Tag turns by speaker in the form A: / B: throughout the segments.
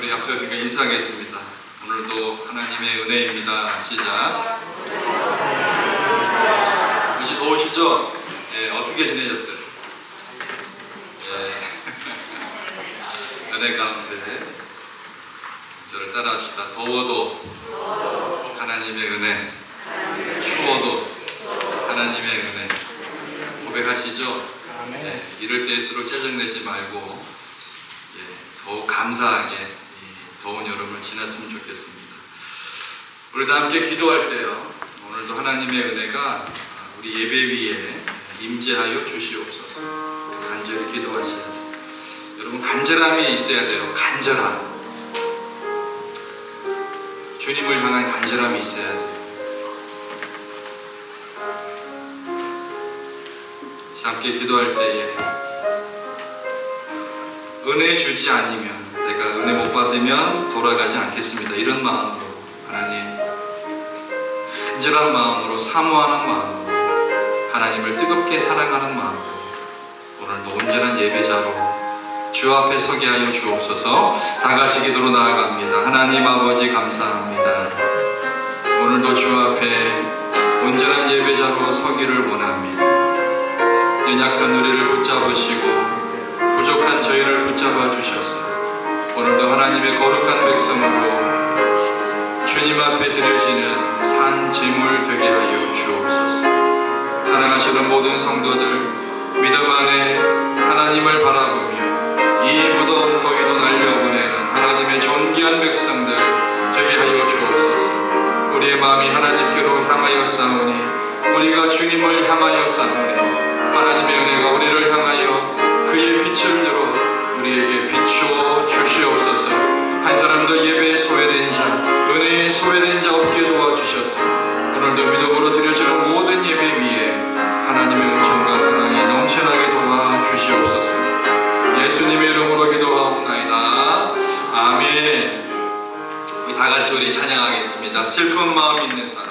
A: 우리 앞서서 인사하겠습니다. 오늘도 하나님의 은혜입니다. 시작. 요즘 더우시죠? 예, 어떻게 지내셨어요? 예. 은혜 가운데 저를 따라합시다. 더워도 하나님의 은혜, 추워도 하나님의 은혜. 고백하시죠? 네, 이럴 때일수록 짜증내지 말고 더욱 감사하게 이 더운 여름을 지났으면 좋겠습니다. 우리도 함께 기도할 때요, 오늘도 하나님의 은혜가 우리 예배 위에 임재하여 주시옵소서. 간절히 기도하셔야 돼요. 여러분, 간절함이 있어야 돼요. 간절함. 주님을 향한 간절함이 있어야 돼요. 함께 기도할 때에 은혜 주지 않으면, 내가 은혜 못 받으면 돌아가지 않겠습니다. 이런 마음으로 하나님, 간절한 마음으로, 사모하는 마음으로, 하나님을 뜨겁게 사랑하는 마음으로 오늘도 온전한 예배자로 주 앞에 서게 하여 주옵소서. 다 같이 기도로 나아갑니다. 하나님 아버지 감사합니다. 오늘도 주 앞에 온전한 예배자로 서기를 원합니다. 연약한 우리를 붙잡으시고 부족한 저희를 붙잡아 주셔서 오늘도 하나님의 거룩한 백성으로 주님 앞에 드려지는 산 제물 되게 하여 주옵소서. 사랑하시는 모든 성도들, 믿음 안에 하나님을 바라보며 이 무더운 더위도 날려보내는 하나님의 존귀한 백성들 되게 하여 주옵소서. 우리의 마음이 하나님께로 향하여 싸우니, 우리가 주님을 향하여 싸우니, 하나님의 은혜가 우리를 향하여 그의 빛을 들어 우리에게 비추어 주시옵소서. 한 사람도 예배에 소외된 자, 은혜에 소외된 자 없게 도와주셔서 오늘도 믿음으로 드려지는 모든 예배 위에 하나님의 은총과 사랑이 넘쳐나게 도와주시옵소서. 예수님의 이름으로 기도하옵나이다. 아멘. 우리 다 같이 우리 찬양하겠습니다. 슬픈 마음 있는 사람.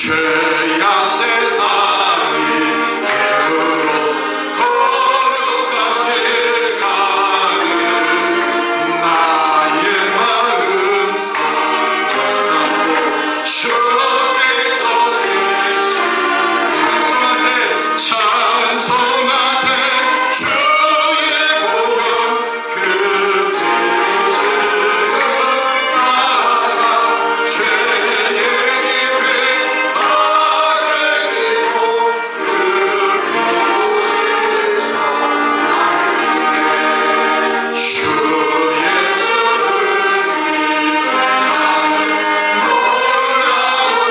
A: 죄악 세상이 힘으로 거룩하게 가는 나의 마음 잘 삼고 주께서 계시 찬송하세 주의 보혈 그 죄를 따라 죄의 깊이 빠지고 그곳에서 주 예수를 위하여 놀라운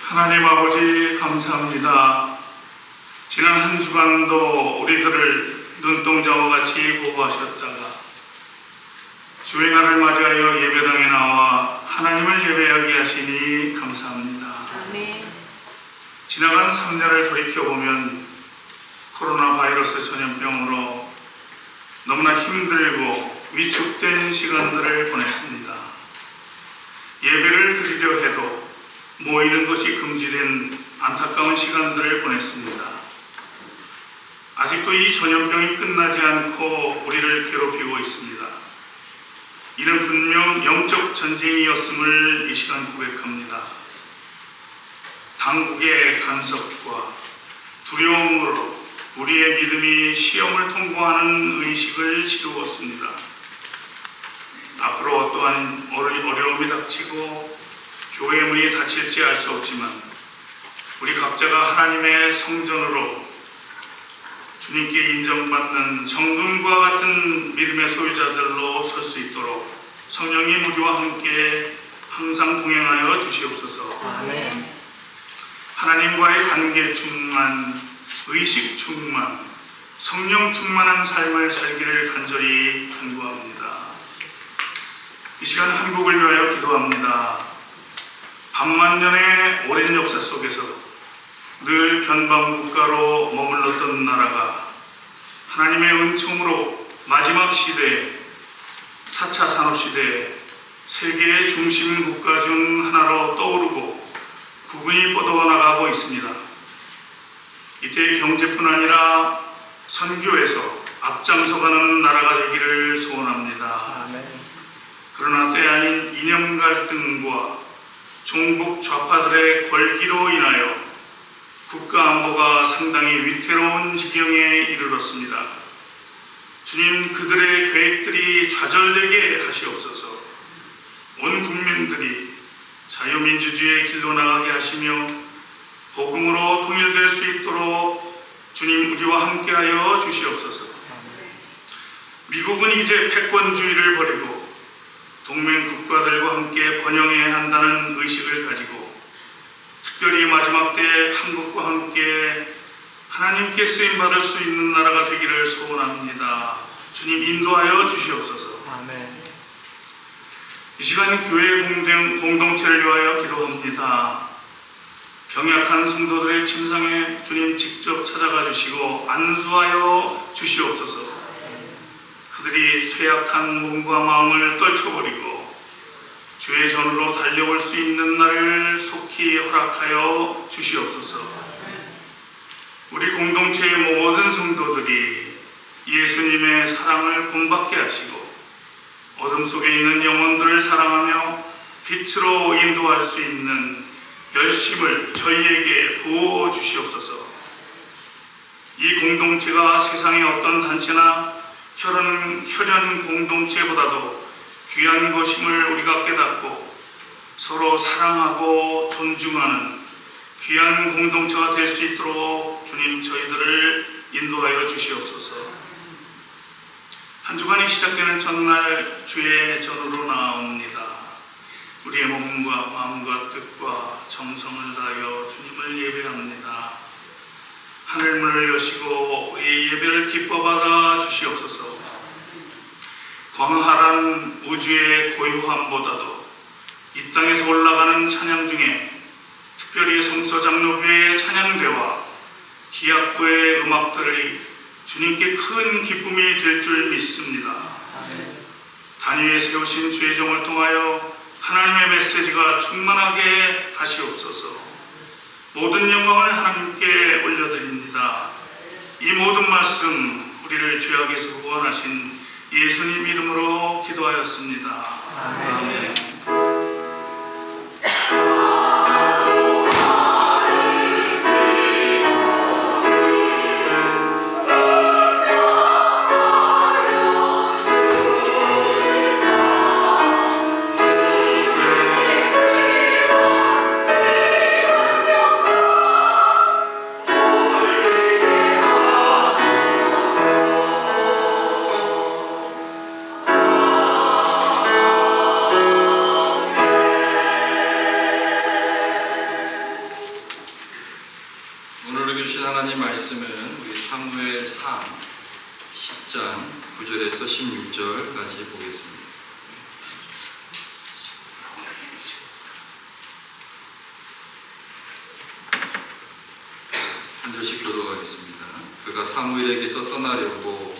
B: 하나님 아버지 감사합니다. 지난 한 주간도 우리들을 눈동자와 같이 보호하셨다가 주의 날을 맞이하여 예배당에 나와 하나님을 예배하게 하시니 감사합니다.
C: 아멘.
B: 지나간 3년을 돌이켜보면 코로나 바이러스 전염병으로 너무나 힘들고 위축된 시간들을 보냈습니다. 예배를 드리려 해도 모이는 것이 금지된 안타까운 시간들을 보냈습니다. 아직도 이 전염병이 끝나지 않고 우리를 괴롭히고 있습니다. 이는 분명 영적 전쟁이었음을 이 시간 고백합니다. 당국의 간섭과 두려움으로 우리의 믿음이 시험을 통과하는 의식을 지루었습니다. 앞으로 어떠한 어려움이 닥치고 교회 문이 닫힐지 알 수 없지만 우리 각자가 하나님의 성전으로 주님께 인정받는 정금과 같은 믿음의 소유자들로 설 수 있도록 성령님 우리와 함께 항상 동행하여 주시옵소서.
C: 아멘.
B: 하나님과의 관계 충만, 의식 충만, 성령 충만한 삶을 살기를 간절히 간구합니다. 이 시간 한국을 위하여 기도합니다. 반만년의 오랜 역사 속에서 늘 변방국가로 머물렀던 나라가 하나님의 은총으로 마지막 시대에 4차 산업시대에 세계의 중심 국가 중 하나로 떠오르고 국군이 뻗어나가고 있습니다. 이때 경제뿐 아니라 선교에서 앞장서가는 나라가 되기를 소원합니다.
C: 아멘.
B: 그러나 때 아닌 이념 갈등과 종북 좌파들의 걸기로 인하여 국가 안보가 상당히 위태로운 지경에 이르렀습니다. 주님, 그들의 계획들이 좌절되게 하시옵소서. 온 국민들이 자유민주주의의 길로 나가게 하시며 복음으로 통일될 수 있도록 주님 우리와 함께하여 주시옵소서. 미국은 이제 패권주의를 버리고 동맹 국가들과 함께 번영해야 한다는 의식을 가지고 특별히 마지막 때 한국과 함께 하나님께 쓰임받을 수 있는 나라가 되기를 소원합니다. 주님 인도하여 주시옵소서.
C: 아멘.
B: 이 시간 교회 공동체를 위하여 기도합니다. 병약한 성도들의 침상에 주님 직접 찾아가 주시고 안수하여 주시옵소서. 그들이 쇠약한 몸과 마음을 떨쳐버리고 주의 전으로 달려올 수 있는 날을 속히 허락하여 주시옵소서. 우리 공동체의 모든 성도들이 예수님의 사랑을 본받게 하시고 어둠 속에 있는 영혼들을 사랑하며 빛으로 인도할 수 있는 열심을 저희에게 부어 주시옵소서. 이 공동체가 세상의 어떤 단체나 혈연 공동체보다도 귀한 것임을 우리가 깨닫고 서로 사랑하고 존중하는 귀한 공동체가 될 수 있도록 주님 저희들을 인도하여 주시옵소서. 한 주간이 시작되는 첫날 주의 전으로 나옵니다. 우리의 몸과 마음과 뜻과 정성을 다하여 주님을 예배합니다. 하늘문을 여시고 우리의 예배를 기뻐 받아 주시옵소서. 광활한 우주의 고요함보다도 이 땅에서 올라가는 찬양 중에 특별히 성서장로교회의 찬양대와 기악부의 음악들이 주님께 큰 기쁨이 될 줄 믿습니다. 단위에 세우신 주의 종을 통하여 하나님의 메시지가 충만하게 하시옵소서. 모든 영광을 하나님께 올려드립니다. 이 모든 말씀 우리를 죄악에서 구원하신 예수님 이름으로 기도하였습니다. 아멘.
A: 하나님 말씀은 우리 사무엘상 10장 9절에서 16절까지 보겠습니다. 한 절씩 교독하겠습니다. 그가 사무엘에게서 떠나려고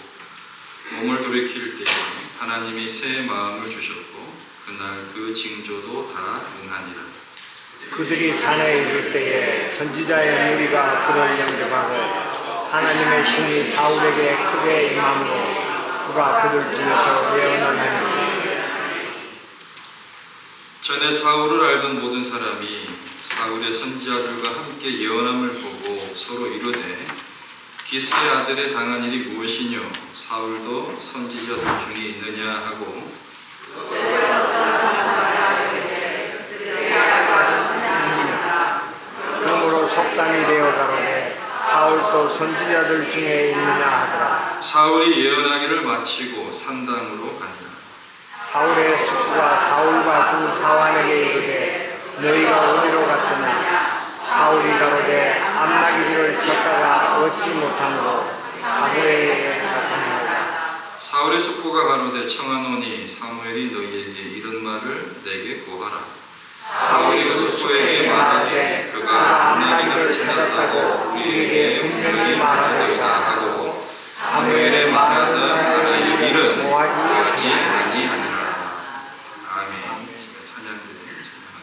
A: 몸을 돌이킬 때에 하나님이 새 마음을 주셨고 그날 그 징조도 다 응하니라.
C: 그들이 산에 이를 때에 선지자의 무리가 그를 영접하고 하나님의 신이 사울에게 크게 임함으로 그가 그들 중에서 예언을 하니
A: 전에 사울을 알던 모든 사람이 사울의 선지자들과 함께 예언함을 보고 서로 이르되 기스의 아들의 당한 일이 무엇이뇨? 사울도 선지자들 중에 있느냐 하고
C: 그러므로 속담이 되어 가로되 사울도 선지자들 중에 있느냐 하더라.
A: 사울이 예언하기를 마치고 산당으로 가니라.
C: 사울의 숙부가 사울과 그 사환에게 이르되 너희가 어디로 갔더냐? 사울이 가로되 암나기를 쳤다가 얻지 못함으로 사무엘에게 갔느니라.
A: 사울의 숙부가 가로되 청하노니 사무엘이 너희에게 이런 말을 내게 고하라. 사울이 그 숙부에게 말하되 그가 암나기를 찾았다고 우리에게 분명히 말하더이다 하고 사무엘의 말하는 하나의 일은 하지 아니하니라. 아멘. 찬양드리며 찬양하겠습니다.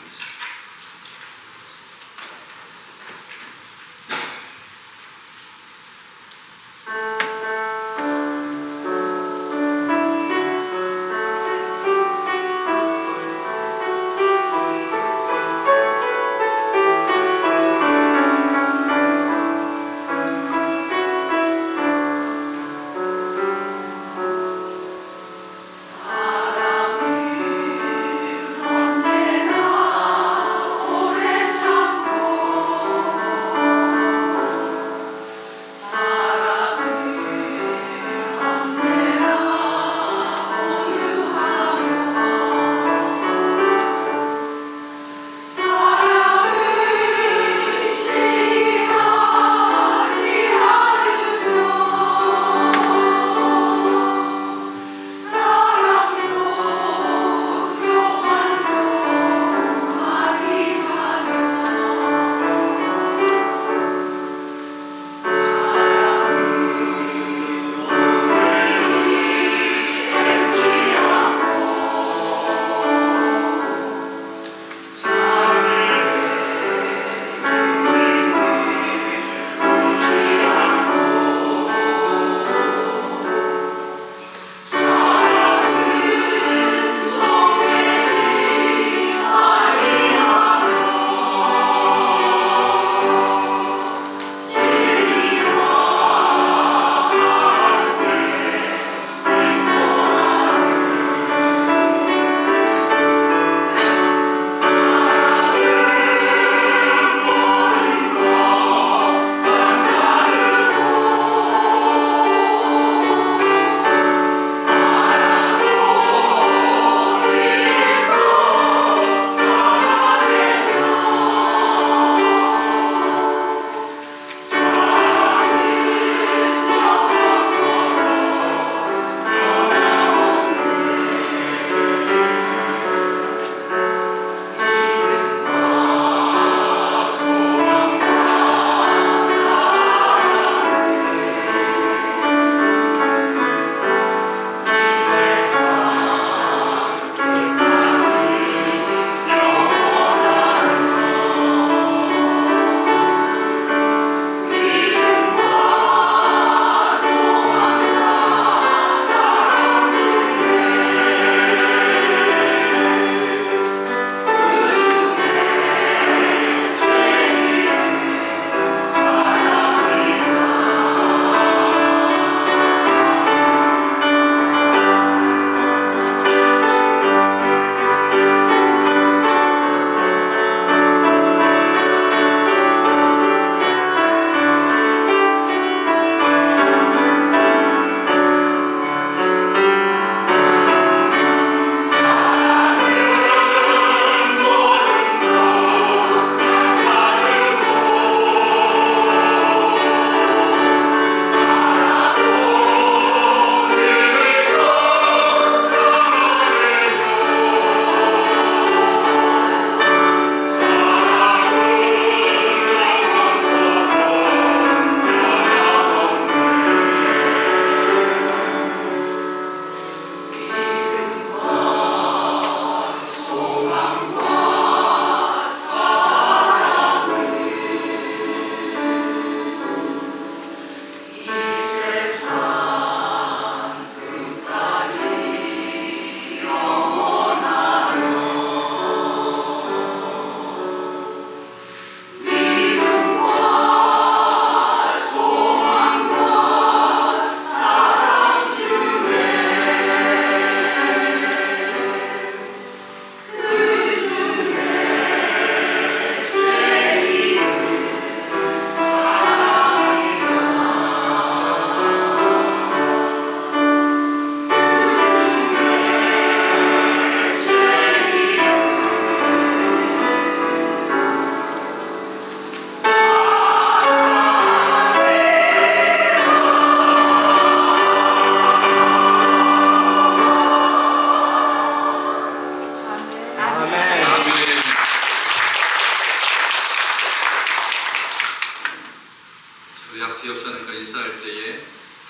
A: 인사할 때에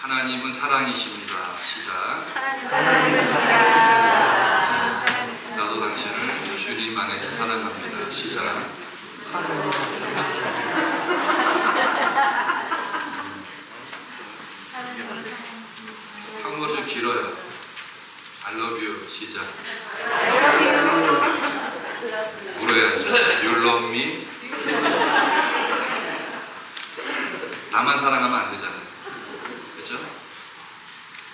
A: 하나님은 사랑이십니다. 시작. 나도 당신을 주님 안에서 사랑합니다. 시작. 한국어로 좀 길어요. I love you. 시작. 물어야죠. You love me? 나만 사랑하면 안 되잖아요. 그렇죠?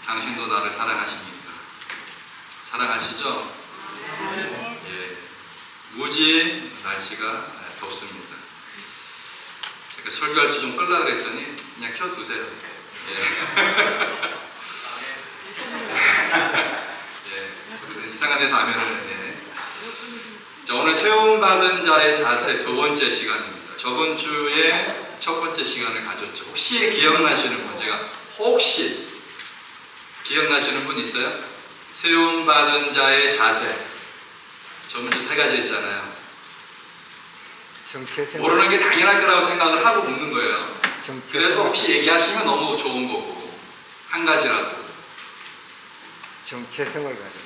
A: 당신도 나를 사랑하십니까? 사랑하시죠? 예. 무지 날씨가 덥습니다. 그러니까 설교할 때 좀 끌라 그랬더니 그냥 켜두세요. 예. 예. 이상한 데서 하면은 자, 오늘 세움받은 자의 자세 두 번째 시간입니다. 저번 주에 첫 번째 시간을 가졌죠. 혹시 기억나시는 분? 제가 혹시 기억나시는 분 있어요? 세움받은 자의 자세. 저번 주 세 가지 했잖아요. 모르는 게 당연할 거라고 생각을 하고 묻는 거예요. 그래서 혹시 얘기하시면 너무 좋은 거고 한 가지라도
C: 정체성을 가져.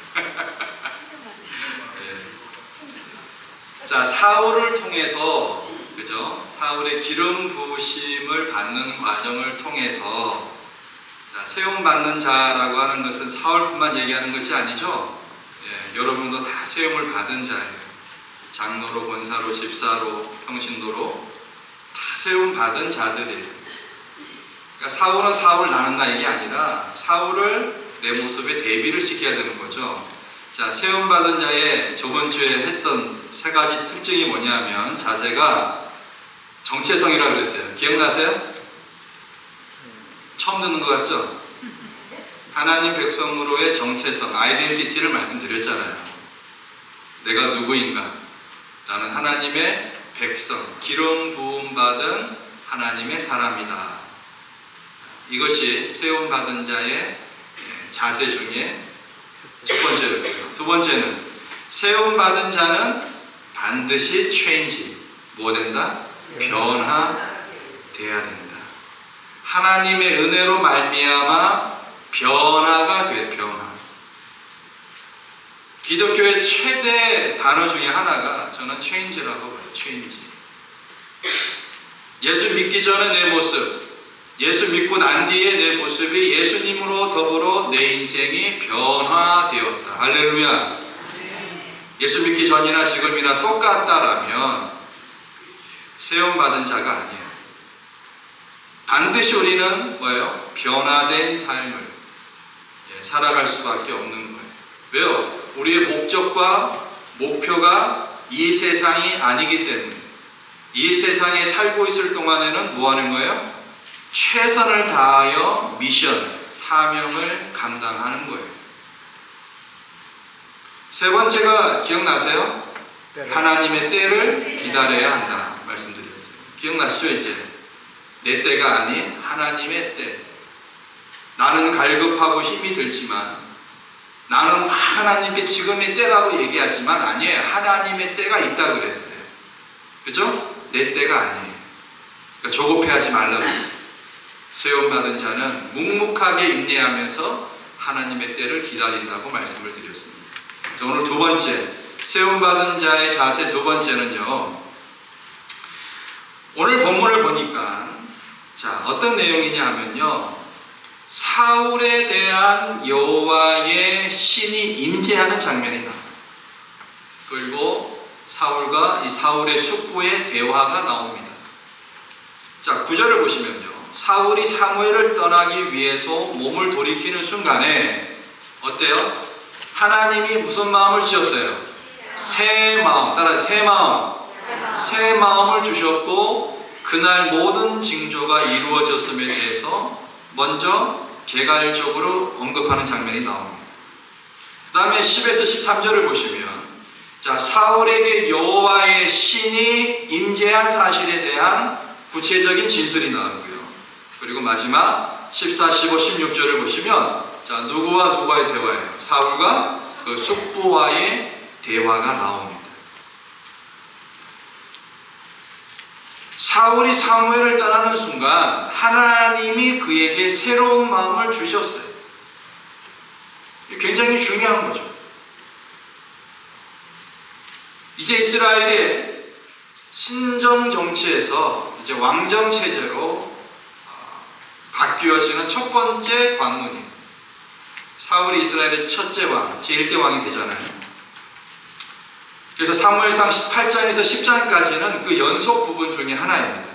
A: 자, 사울을 통해서, 그죠? 사울의 기름 부으심을 받는 과정을 통해서, 자, 세움받는 자라고 하는 것은 사울뿐만 얘기하는 것이 아니죠. 예, 여러분도 다 세움을 받은 자예요. 장로로, 권사로, 집사로, 평신도로 다 세움받은 자들이에요. 그러니까 사울은 사울 나는 나 이게 아니라 사울을 내 모습에 대비를 시켜야 되는 거죠. 자, 세움받은 자의 저번 주에 했던 세 가지 특징이 뭐냐면 자세가 정체성이라고 그랬어요. 기억나세요? 처음 듣는 것 같죠? 하나님 백성으로의 정체성, 아이덴티티를 말씀드렸잖아요. 내가 누구인가? 나는 하나님의 백성, 기름 부음 받은 하나님의 사람이다. 이것이 세움받은 자의 자세 중에 첫 번째였고요. 두 번째는 세움받은 자는 반드시 change, 뭐 된다? 변화돼야 된다. 하나님의 은혜로 말미암아 변화가 돼, 변화. 기독교의 최대 단어 중에 하나가 저는 change라고 봐요. change. 예수 믿기 전에 내 모습, 예수 믿고 난 뒤에 내 모습이 예수님으로 더불어 내 인생이 변화되었다. 할렐루야. 예수 믿기 전이나 지금이나 똑같다라면 세움받은 자가 아니에요. 반드시 우리는 뭐예요? 변화된 삶을 살아갈 수밖에 없는 거예요. 왜요? 우리의 목적과 목표가 이 세상이 아니기 때문에 이 세상에 살고 있을 동안에는 뭐 하는 거예요? 최선을 다하여 미션, 사명을 감당하는 거예요. 세 번째가 기억나세요? 하나님의 때를 기다려야 한다 말씀드렸어요. 기억나시죠? 이제 내 때가 아닌 하나님의 때. 나는 갈급하고 힘이 들지만 나는 하나님께 지금의 때라고 얘기하지만 아니에요. 하나님의 때가 있다고 그랬어요. 그죠? 내 때가 아니에요. 그러니까 조급해하지 말라고 했어요. 세움받은 자는 묵묵하게 인내하면서 하나님의 때를 기다린다고 말씀을 드렸습니다. 자, 오늘 두 번째, 세움받은 자의 자세 두 번째는요. 오늘 본문을 보니까 자, 어떤 내용이냐 하면요. 사울에 대한 여호와의 신이 임재하는 장면이 나와요. 그리고 사울과 이 사울의 숙부의 대화가 나옵니다. 자, 9절을 보시면요. 사울이 사무엘을 떠나기 위해서 몸을 돌이키는 순간에 어때요? 하나님이 무슨 마음을 주셨어요? 새 마음, 따라 새 마음. 새 마음을 주셨고 그날 모든 징조가 이루어졌음에 대해서 먼저 개괄적으로 언급하는 장면이 나옵니다. 그 다음에 10에서 13절을 보시면 자, 사울에게 여호와의 신이 임재한 사실에 대한 구체적인 진술이 나오고요. 그리고 마지막 14, 15, 16절을 보시면 자, 누구와 누구와의 대화예요? 사울과 그 숙부와의 대화가 나옵니다. 사울이 사무엘을 떠나는 순간 하나님이 그에게 새로운 마음을 주셨어요. 굉장히 중요한 거죠. 이제 이스라엘의 신정 정치에서 이제 왕정 체제로 바뀌어지는 첫 번째 관문이에요. 사울이 이스라엘의 첫째 왕, 제1대 왕이 되잖아요. 그래서 사무엘상 18장에서 10장까지는 그 연속 부분 중에 하나입니다.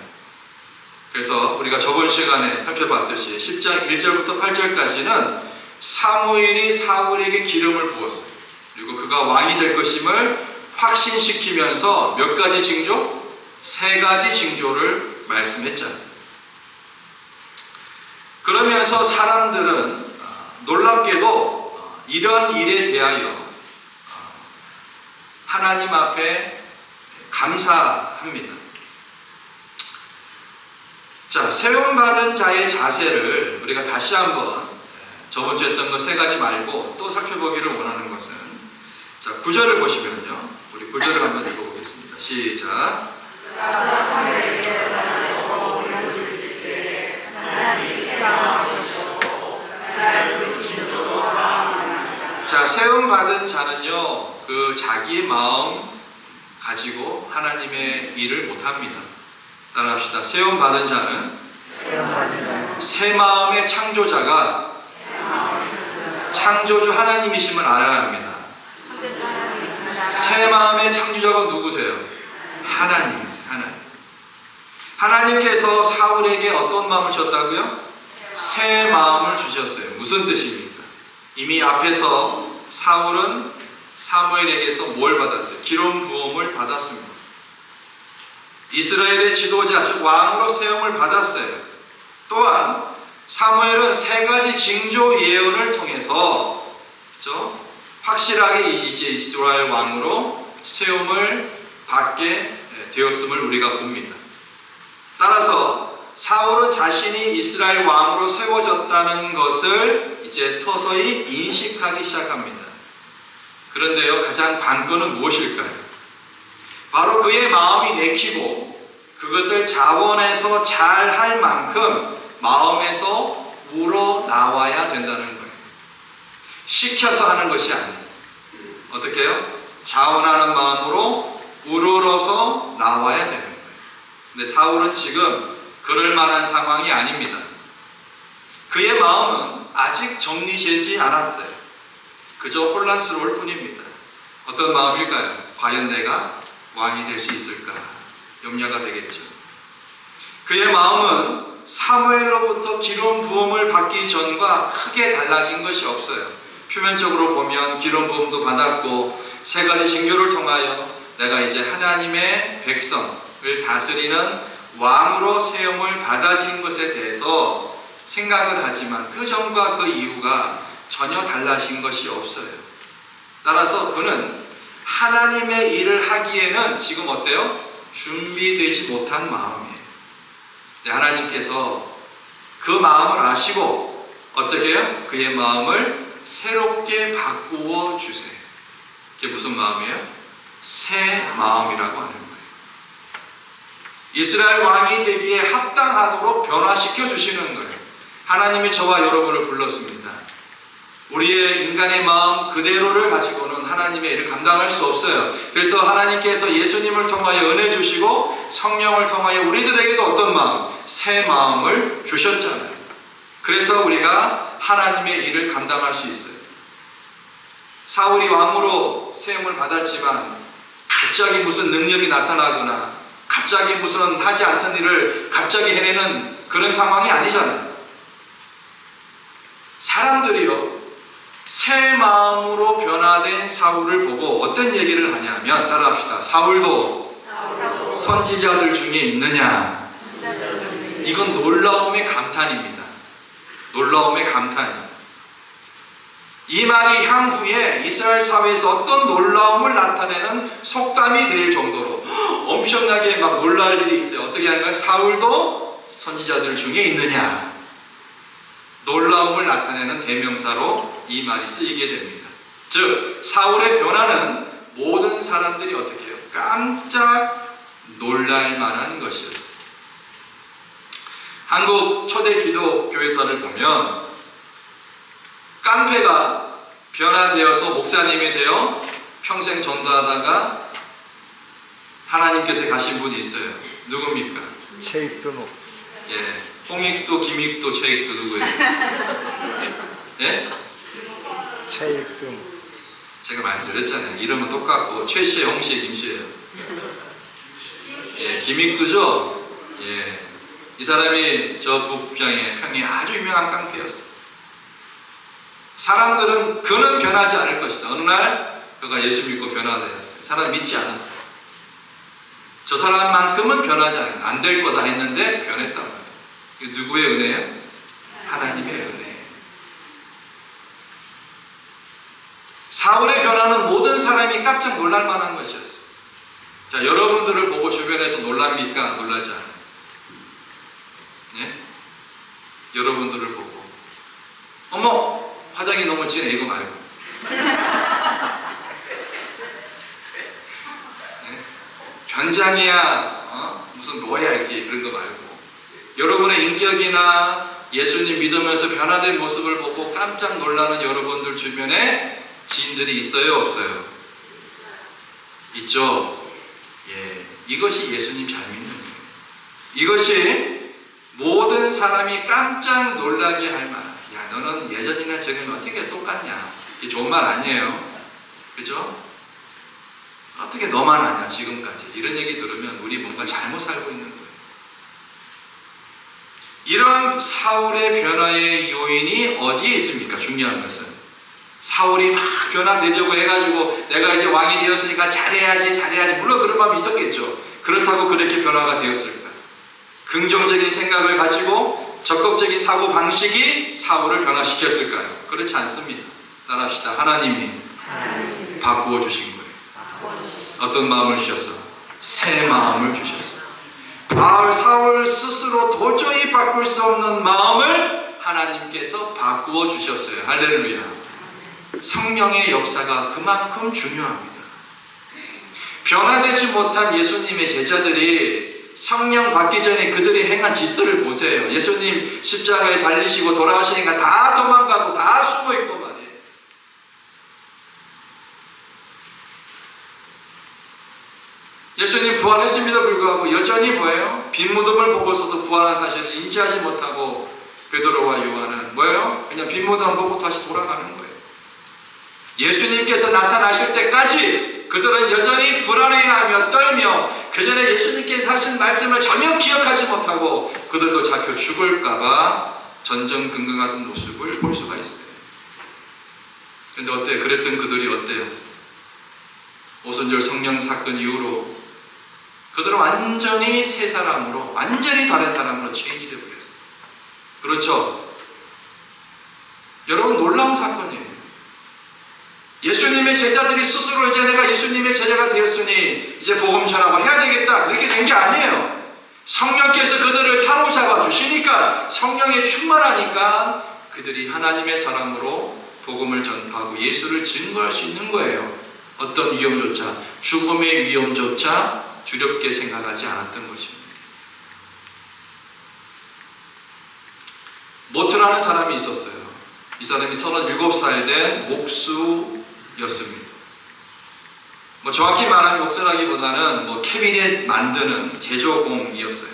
A: 그래서 우리가 저번 시간에 살펴봤듯이 10장 1절부터 8절까지는 사무엘이 사울에게 기름을 부었어요. 그리고 그가 왕이 될 것임을 확신시키면서 몇 가지 징조? 3가지 징조를 말씀했잖아요. 그러면서 사람들은 놀랍게도 이런 일에 대하여 하나님 앞에 감사합니다. 자, 세움받은 자의 자세를 우리가 다시 한번 저번 주에 했던 것 3가지 말고 또 살펴보기를 원하는 것은, 자, 9절을 보시면요. 우리 9절을 한번 읽어보겠습니다. 시작. 자, 세움받은 자는요, 그 자기의 마음 가지고 하나님의 일을 못합니다. 따라합시다. 세움받은 자는 새 마음의 창조자가 창조주 하나님이심을 알아야 합니다. 새 마음의 창조자가 누구세요? 하나님이세요. 하나님께서 사울에게 어떤 마음을 주셨다고요? 새 마음을 주셨어요. 무슨 뜻입니까? 이미 앞에서 사울은 사무엘에게서 뭘 받았어요? 기름 부음을 받았습니다. 이스라엘의 지도자, 즉 왕으로 세움을 받았어요. 또한 사무엘은 3가지 징조 예언을 통해서 그렇죠? 확실하게 이스라엘 왕으로 세움을 받게 되었음을 우리가 봅니다. 따라서 사울은 자신이 이스라엘 왕으로 세워졌다는 것을 이제 서서히 인식하기 시작합니다. 그런데요, 가장 관건은 무엇일까요? 바로 그의 마음이 내키고 그것을 자원해서 잘 할 만큼 마음에서 우러나와야 된다는 거예요. 시켜서 하는 것이 아니에요. 어떻게 해요? 자원하는 마음으로 우러러서 나와야 되는 거예요. 근데 사울은 지금 그럴 만한 상황이 아닙니다. 그의 마음은 아직 정리되지 않았어요. 그저 혼란스러울 뿐입니다. 어떤 마음일까요? 과연 내가 왕이 될 수 있을까? 염려가 되겠죠. 그의 마음은 사무엘로부터 기름 부음을 받기 전과 크게 달라진 것이 없어요. 표면적으로 보면 기름 부음도 받았고 3가지 징조를 통하여 내가 이제 하나님의 백성을 다스리는 왕으로 세움을 받아진 것에 대해서 생각을 하지만 그 전과 그 이후가 전혀 달라진 것이 없어요. 따라서 그는 하나님의 일을 하기에는 지금 어때요? 준비되지 못한 마음이에요. 하나님께서 그 마음을 아시고 어떻게 해요? 그의 마음을 새롭게 바꾸어 주세요. 그게 무슨 마음이에요? 새 마음이라고 하는 거예요. 이스라엘 왕이 되기에 합당하도록 변화시켜 주시는 거예요. 하나님이 저와 여러분을 불렀습니다. 우리의 인간의 마음 그대로를 가지고는 하나님의 일을 감당할 수 없어요. 그래서 하나님께서 예수님을 통하여 은혜 주시고 성령을 통하여 우리들에게도 어떤 마음? 새 마음을 주셨잖아요. 그래서 우리가 하나님의 일을 감당할 수 있어요. 사울이 왕으로 세움을 받았지만 갑자기 무슨 능력이 나타나거나 갑자기 무슨 하지 않던 일을 갑자기 해내는 그런 상황이 아니잖아요. 사람들이요, 새 마음으로 변화된 사울을 보고 어떤 얘기를 하냐면, 따라합시다. 사울도 선지자들 중에 있느냐? 이건 놀라움의 감탄입니다. 놀라움의 감탄이에요. 이 말이 향후에 이스라엘 사회에서 어떤 놀라움을 나타내는 속담이 될 정도로 엄청나게 막 놀랄 일이 있어요. 어떻게 하는가? 사울도 선지자들 중에 있느냐? 놀라움을 나타내는 대명사로 이 말이 쓰이게 됩니다. 즉 사울의 변화는 모든 사람들이 어떻게 해요? 깜짝 놀랄 만한 것이었어요. 한국 초대 기독교회사를 보면 깡패가 변화되어서 목사님이 되어 평생 전도하다가 하나님 곁에 가신 분이 있어요. 누굽니까?
C: 체익도노.
A: 예, 홍익도, 김익도, 최익도 누구예요? 예?
C: 체익도노.
A: 제가 말씀드렸잖아요. 이름은 똑같고 최씨의, 홍씨의, 김씨예요. 예, 김익도죠. 예, 이 사람이 저 북평에 아주 유명한 깡패였어. 사람들은 그는 변하지 않을 것이다. 어느 날 그가 예수 믿고 변화되었어요. 사람 믿지 않았어요. 저 사람만큼은 변하지 안 될 거다 했는데 변했단 말이에요. 이게 누구의 은혜예요? 하나님의 은혜예요. 사울의 변화는 모든 사람이 깜짝 놀랄 만한 것이었어요. 자, 여러분들을 보고 주변에서 놀랍니까? 놀라지 않아요? 예? 여러분들을 보고 어머! 화장이 너무 진해 이거 말고 예? 변장이야 무슨 뭐야 이렇게 그런 거 말고 여러분의 인격이나 예수님 믿으면서 변화된 모습을 보고 깜짝 놀라는 여러분들 주변에 지인들이 있어요? 없어요? 있죠? 예, 이것이 예수님 잘 믿는 거예요. 이것이 모든 사람이 깜짝 놀라게 할 만한, 야 너는 예전이나 지금 어떻게 똑같냐, 이게 좋은 말 아니에요. 그죠? 어떻게 너만 아냐 지금까지, 이런 얘기 들으면 우리 뭔가 잘못 살고 있는 거예요. 이러한 사울의 변화의 요인이 어디에 있습니까? 중요한 것은 사울이 막 변화되려고 해가지고 내가 이제 왕이 되었으니까 잘해야지 물론 그런 마음이 있었겠죠. 그렇다고 그렇게 변화가 되었을까? 긍정적인 생각을 가지고 적극적인 사고 방식이 사울을 변화시켰을까요? 그렇지 않습니다. 따라합시다. 하나님이 바꾸어 주신 거예요. 어떤 마음을 주셔서? 새 마음을 주셔서. 사울 스스로 도저히 바꿀 수 없는 마음을 하나님께서 바꾸어 주셨어요. 할렐루야. 성령의 역사가 그만큼 중요합니다. 변화되지 못한 예수님의 제자들이 성령 받기 전에 그들이 행한 짓들을 보세요. 예수님 십자가에 달리시고 돌아가시니까 다 도망가고 다 숨어있고 말이에요. 예수님 부활했음에도 불구하고 여전히 뭐예요? 빈 무덤을 보고서도 부활한 사실을 인지하지 못하고 베드로와 요한은 뭐예요? 그냥 빈 무덤 보고 다시 돌아가는 거예요. 예수님께서 나타나실 때까지 그들은 여전히 불안해하며 떨며 그 전에 예수님께서 하신 말씀을 전혀 기억하지 못하고 그들도 잡혀 죽을까봐 전전긍긍하던 모습을 볼 수가 있어요. 그런데 어때요? 그랬던 그들이 어때요? 오순절 성령 사건 이후로 그들은 완전히 새 사람으로, 완전히 다른 사람으로 체인이 되어버렸어요. 그렇죠? 여러분, 놀라운 사건이에요. 예수님의 제자들이 스스로 이제 내가 예수님의 제자가 되었으니 이제 복음 전하고 해야 되겠다, 그렇게 된 게 아니에요. 성령께서 그들을 사로잡아 주시니까, 성령에 충만하니까 그들이 하나님의 사람으로 복음을 전파하고 예수를 증거할 수 있는 거예요. 어떤 위험조차, 죽음의 위험조차 두렵게 생각하지 않았던 것입니다. 모트라는 사람이 있었어요. 이 사람이 37살 된 목수였습니다. 정확히 말하면 목수라기보다는 캐비넷 만드는 제조공이었어요.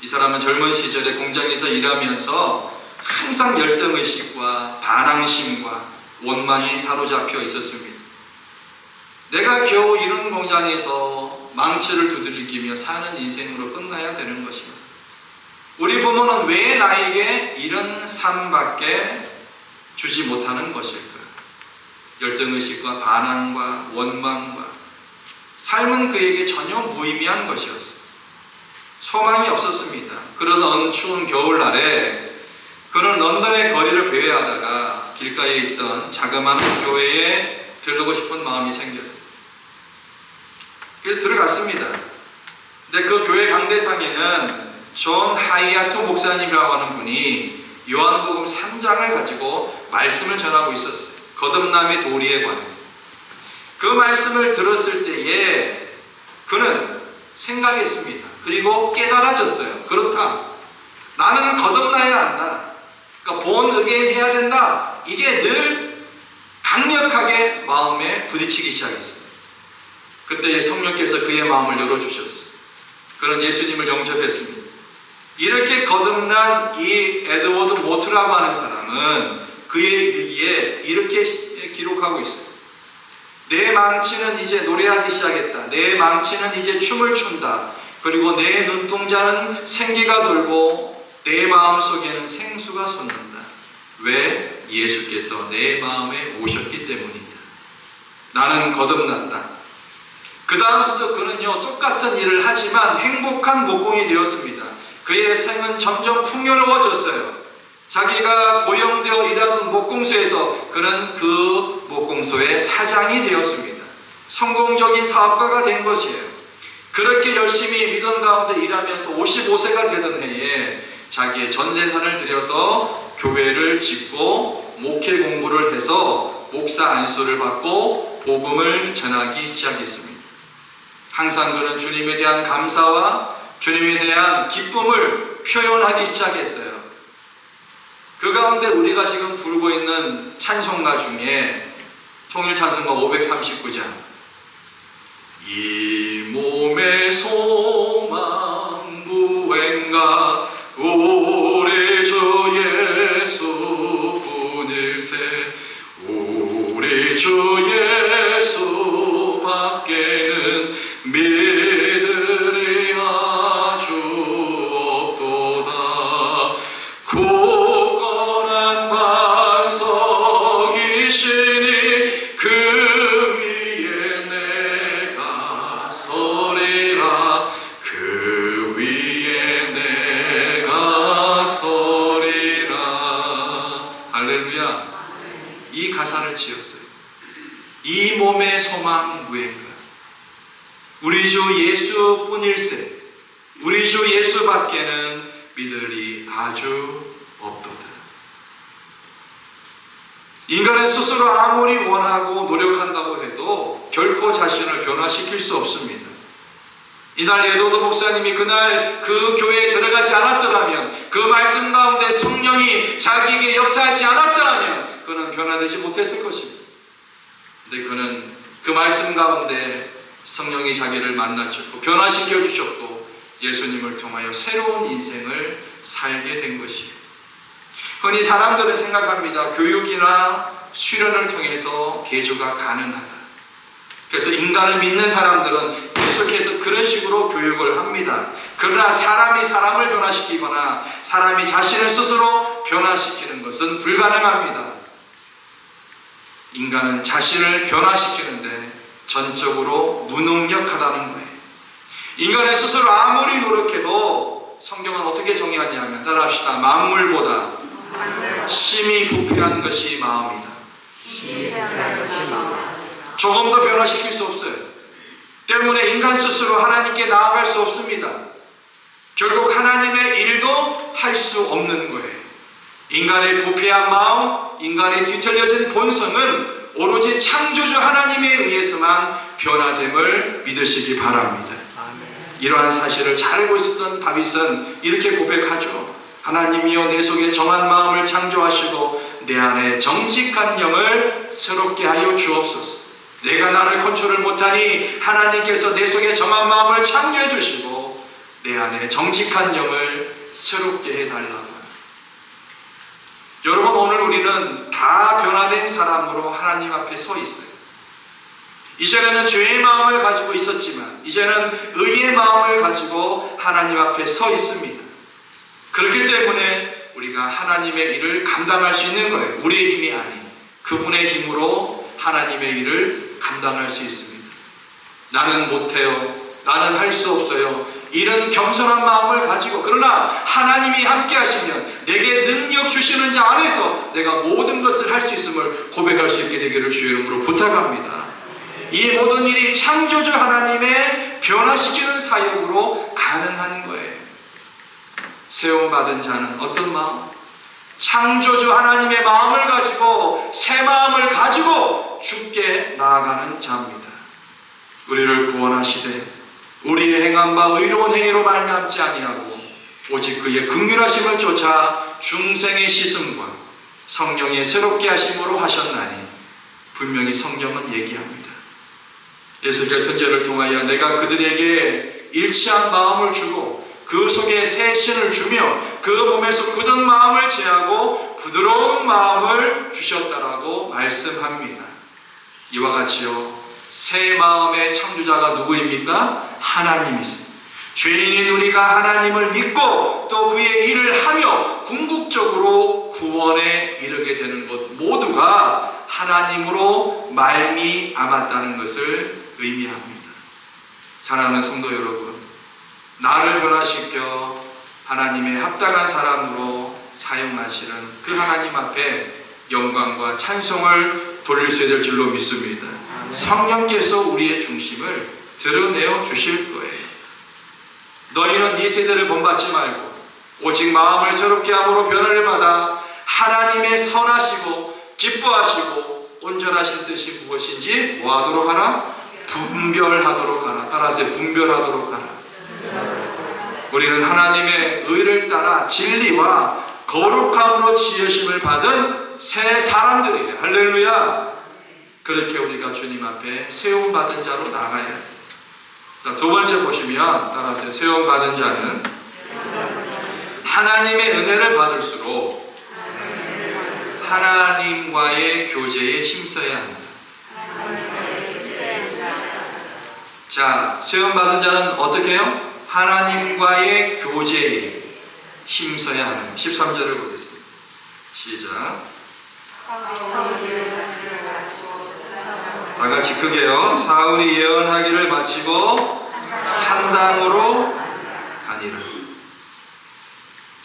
A: 이 사람은 젊은 시절에 공장에서 일하면서 항상 열등의식과 반항심과 원망에 사로잡혀 있었습니다. 내가 겨우 이런 공장에서 망치를 두들기며 사는 인생으로 끝나야 되는 것입니다. 우리 부모는 왜 나에게 이런 삶밖에 주지 못하는 것일까? 열등의식과 반항과 원망과 삶은 그에게 전혀 무의미한 것이었어요. 소망이 없었습니다. 그런 어느 추운 겨울날에 그는 런던의 거리를 배회하다가 길가에 있던 자그마한 교회에 들르고 싶은 마음이 생겼어요. 그래서 들어갔습니다. 근데 그 교회 강대상에는 존 하이아트 목사님이라고 하는 분이 요한복음 3장을 가지고 말씀을 전하고 있었어요. 거듭남의 도리에 관해서. 그 말씀을 들었을 때에 그는 생각했습니다. 그리고 깨달아졌어요. 그렇다. 나는 거듭나야 한다. 그러니까 본 어게인 해야 된다. 이게 늘 강력하게 마음에 부딪히기 시작했어요. 그때 성령께서 그의 마음을 열어주셨어요. 그런 예수님을 영접했습니다. 이렇게 거듭난 이 에드워드 모트라고 하는 사람은 그의 일기에 이렇게 기록하고 있어요. 내 망치는 이제 노래하기 시작했다. 내 망치는 이제 춤을 춘다. 그리고 내 눈동자는 생기가 돌고 내 마음속에는 생수가 솟는다. 왜? 예수께서 내 마음에 오셨기 때문이다. 나는 거듭났다. 그 다음부터 그는요 똑같은 일을 하지만 행복한 목공이 되었습니다. 그의 생은 점점 풍요로워졌어요. 자기가 고용되어 일하던 목공소에서 그는 그 목공소의 사장이 되었습니다. 성공적인 사업가가 된 것이에요. 그렇게 열심히 믿음 가운데 일하면서 55세가 되던 해에 자기의 전 재산을 들여서 교회를 짓고 목회 공부를 해서 목사 안수를 받고 복음을 전하기 시작했습니다. 항상 그는 주님에 대한 감사와 주님에 대한 기쁨을 표현하기 시작했어요. 그 가운데 우리가 지금 부르고 있는 찬송가 중에 통일찬송가 539장 이 몸의 소망 무언가 우리 주 예수 분일세 우리 주 예수 밖에는 믿으리 아주 없도다 굳건한 반석이시니 그 위에 내가 서리라 그 위에 내가 서리라. 할렐루야. 이 가사를 지었어요. 이 몸의 소망 무언가 우리 주 예수뿐일세 우리 주 예수밖에는 믿으리 아주 없도다. 인간은 스스로 아무리 원하고 노력한다고 해도 결코 자신을 변화시킬 수 없습니다. 이날 에드워드 목사님이 그날 그 교회에 들어가지 않았더라면 그 말씀 가운데 성령이 자기에게 역사하지 않았더라면 그는 변화되지 못했을 것입니다. 근데 그는 그 말씀 가운데 성령이 자기를 만나 주셨고 변화시켜 주셨고 예수님을 통하여 새로운 인생을 살게 된 것이에요. 흔히 사람들은 생각합니다. 교육이나 수련을 통해서 개조가 가능하다. 그래서 인간을 믿는 사람들은 계속해서 그런 식으로 교육을 합니다. 그러나 사람이 사람을 변화시키거나 사람이 자신을 스스로 변화시키는 것은 불가능합니다. 인간은 자신을 변화시키는데 전적으로 무능력하다는 거예요. 인간은 스스로 아무리 노력해도 성경은 어떻게 정의하냐면 따라합시다. 만물보다 심히 부패한 것이 마음이다. 조금 더 변화시킬 수 없어요. 때문에 인간 스스로 하나님께 나아갈 수 없습니다. 결국 하나님의 일도 할 수 없는 거예요. 인간의 부패한 마음, 인간의 뒤틀려진 본성은 오로지 창조주 하나님에 의해서만 변화됨을 믿으시기 바랍니다. 이러한 사실을 잘 알고 있었던 다윗은 이렇게 고백하죠. 하나님이여 내 속에 정한 마음을 창조하시고 내 안에 정직한 영을 새롭게 하여 주옵소서. 내가 나를 컨트롤 못하니 하나님께서 내 속에 정한 마음을 창조해 주시고 내 안에 정직한 영을 새롭게 해달라고. 여러분 오늘 우리는 다 변화된 사람으로 하나님 앞에 서 있어요. 이전에는 죄의 마음을 가지고 있었지만 이제는 의의 마음을 가지고 하나님 앞에 서 있습니다. 그렇기 때문에 우리가 하나님의 일을 감당할 수 있는 거예요. 우리의 힘이 아닌 그분의 힘으로 하나님의 일을 감당할 수 있습니다. 나는 못해요. 나는 할 수 없어요. 이런 겸손한 마음을 가지고 그러나 하나님이 함께 하시면 내게 능력 주시는 자 안에서 내가 모든 것을 할 수 있음을 고백할 수 있게 되기를 주의 이름으로 부탁합니다. 이 모든 일이 창조주 하나님의 변화시키는 사역으로 가능한 거예요. 세움받은 자는 어떤 마음? 창조주 하나님의 마음을 가지고 새 마음을 가지고 주께 나아가는 자입니다. 우리를 구원하시되 우리의 행함과 의로운 행위로 말미암지 아니하고 오직 그의 긍휼하심을 쫓아 중생의 씻음과 성령의 새롭게 하심으로 하셨나니 분명히 성경은 얘기합니다. 에스겔 선지자를 통하여 내가 그들에게 일치한 마음을 주고 그 속에 새 신을 주며 그 몸에서 굳은 마음을 제하고 부드러운 마음을 주셨다라고 말씀합니다. 이와 같이요, 새 마음의 창조자가 누구입니까? 하나님이세요. 죄인인 우리가 하나님을 믿고 또 그의 일을 하며 궁극적으로 구원에 이르게 되는 것 모두가 하나님으로 말미암았다는 것을 의미합니다. 사랑하는 성도 여러분, 나를 변화시켜 하나님의 합당한 사람으로 사용하시는 그 하나님 앞에 영광과 찬송을 돌릴 수 있을 줄로 믿습니다. 성령께서 우리의 중심을 드러내어 주실 거예요. 너희는 이 세대를 본받지 말고 오직 마음을 새롭게 함으로 변화를 받아 하나님의 선하시고 기뻐하시고 온전하신 뜻이 무엇인지 뭐하도록 하라? 분별하도록 하라. 따라서 분별하도록 하라. 우리는 하나님의 의를 따라 진리와 거룩함으로 지으심을 받은 새 사람들이에요. 할렐루야. 그렇게 우리가 주님 앞에 세움받은 자로 나가야 돼요. 두 번째 보시면 따라서 세움받은 자는 하나님의 은혜를 받을수록 하나님과의 교제에 힘써야 합니다. 자, 세움받은 자는 어떻게 해요? 하나님과의 교제에 힘써야 하는 13절을 보겠습니다. 시작. 다 같이 크게요. 사울이 예언하기를 마치고 산당으로 가니라.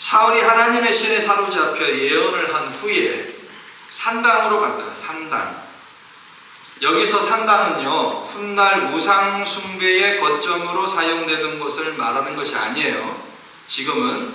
A: 사울이 하나님의 신에 사로잡혀 예언을 한 후에 산당으로 갔다. 산당. 여기서 산당은요, 훗날 우상 숭배의 거점으로 사용되던 것을 말하는 것이 아니에요. 지금은